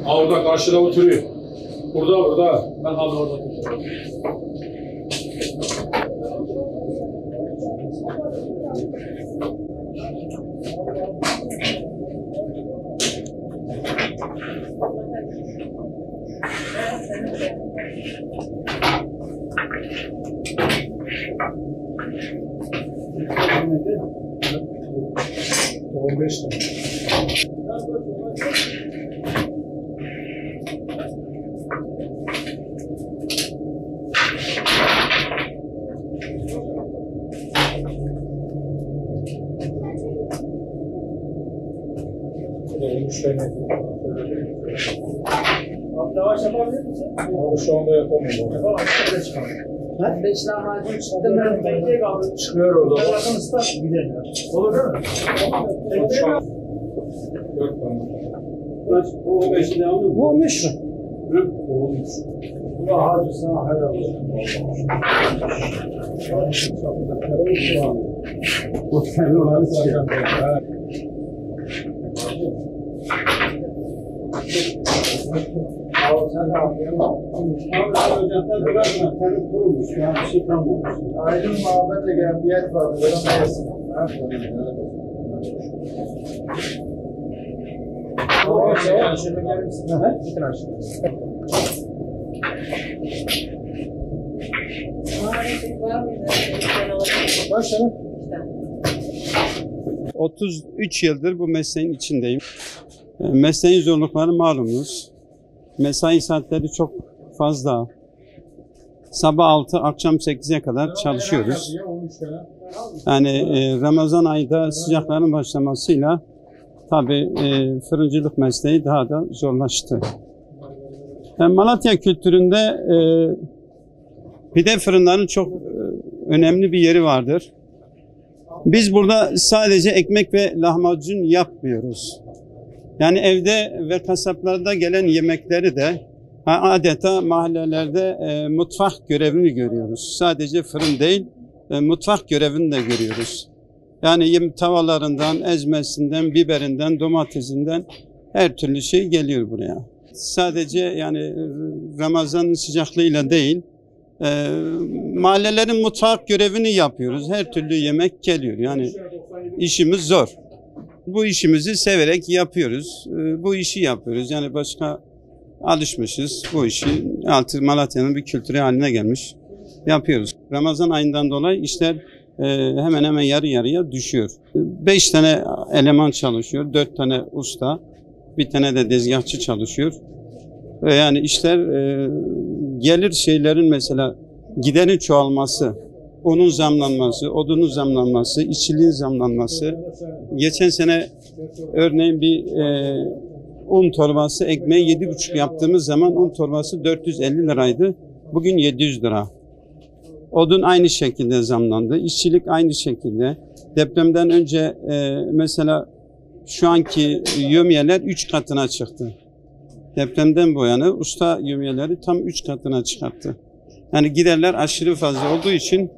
Orada karşıda oturuyor. Burada. Ben abi orada oturuyorum. Yavaş yapabilir misin? Abi şu anda yapamıyorum. Yapamam. Şöyle çıkalım. Ben 5 lahmacun çıktım. Çıkıyor orada. Ben yakın ıslat gidelim. Olur değil mi? Şu an 4 tane. Bu 15'i devamlı mı? Bu olmuş mu? Hı? Olmuş. Bu harcı sana helal olsun. Bu kendi olanı zaten. Sen ne yapıyorsun? Abi ocakta bırakma. Senin kurulmuş. Yani bir şey kalmamış. Aydın muhabbete gelen bir yer var. Böyle neyse. Şöyle gelir misin? Gidin aşağı. Başlayalım. 33 yıldır bu mesleğin içindeyim. Mesleğin zorlukları malumunuz. Mesai saatleri çok fazla. Sabah 6, akşam 8'e kadar çalışıyoruz. Yani Ramazan ayında sıcakların başlamasıyla tabii fırıncılık mesleği daha da zorlaştı. Malatya kültüründe pide fırınlarının çok önemli bir yeri vardır. Biz burada sadece ekmek ve lahmacun yapmıyoruz. Yani evde ve kasaplarda gelen yemekleri de adeta mahallelerde mutfak görevini görüyoruz. Sadece fırın değil, mutfak görevini de görüyoruz. Yani tavalarından, ezmesinden, biberinden, domatesinden her türlü şey geliyor buraya. Sadece yani Ramazan'ın sıcaklığıyla değil, mahallelerin mutfak görevini yapıyoruz. Her türlü yemek geliyor. Yani işimiz zor. Bu işimizi severek yapıyoruz. Bu işi yapıyoruz. Yani başka alışmışız. Bu işi artık Malatya'nın bir kültürü haline gelmiş. Yapıyoruz. Ramazan ayından dolayı işler hemen hemen yarı yarıya düşüyor. 5 tane eleman çalışıyor. 4 tane usta. Bir tane de tezgahçı çalışıyor. Ve yani işler gelir şeylerin mesela giderin çoğalması, unun zamlanması, odunun zamlanması, işçiliğin zamlanması. Geçen sene örneğin bir un torbası ekmeği 7,5 yaptığımız zaman un torbası 450 liraydı. Bugün 700 lira. Odun aynı şekilde zamlandı. İşçilik aynı şekilde. Depremden önce mesela şu anki yömyeler 3 katına çıktı. Depremden bu yana usta yömyeleri tam 3 katına çıkarttı. Yani giderler aşırı fazla olduğu için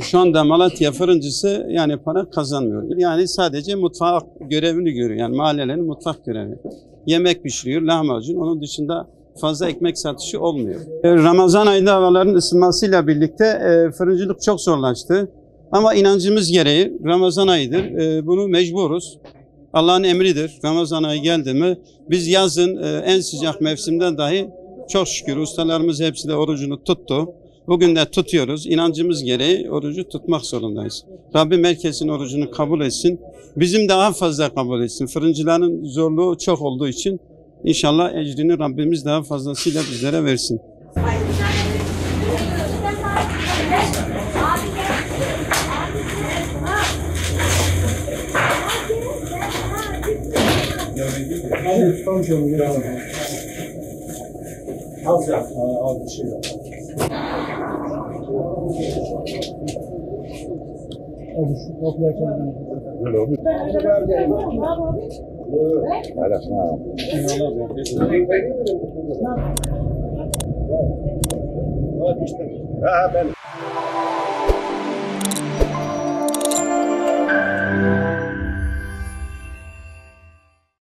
şu anda Malatya fırıncısı yani para kazanmıyor. Yani sadece mutfak görevini görüyor. Yani mahallelerin mutfak görevi. Yemek pişiriyor, lahmacun. Onun dışında fazla ekmek satışı olmuyor. Ramazan ayında havaların ısınmasıyla birlikte fırıncılık çok zorlaştı. Ama inancımız gereği Ramazan ayıdır. Bunu mecburuz. Allah'ın emridir. Ramazan ayı geldi mi biz yazın en sıcak mevsimden dahi çok şükür ustalarımız hepsi de orucunu tuttu. Bugün de tutuyoruz. İnancımız gereği orucu tutmak zorundayız. Rabbim herkesin orucunu kabul etsin. Bizim daha fazla kabul etsin. Fırıncıların zorluğu çok olduğu için inşallah ecrini Rabbimiz daha fazlasıyla bizlere versin. Az bir şey yok. Böyle oldu. Ben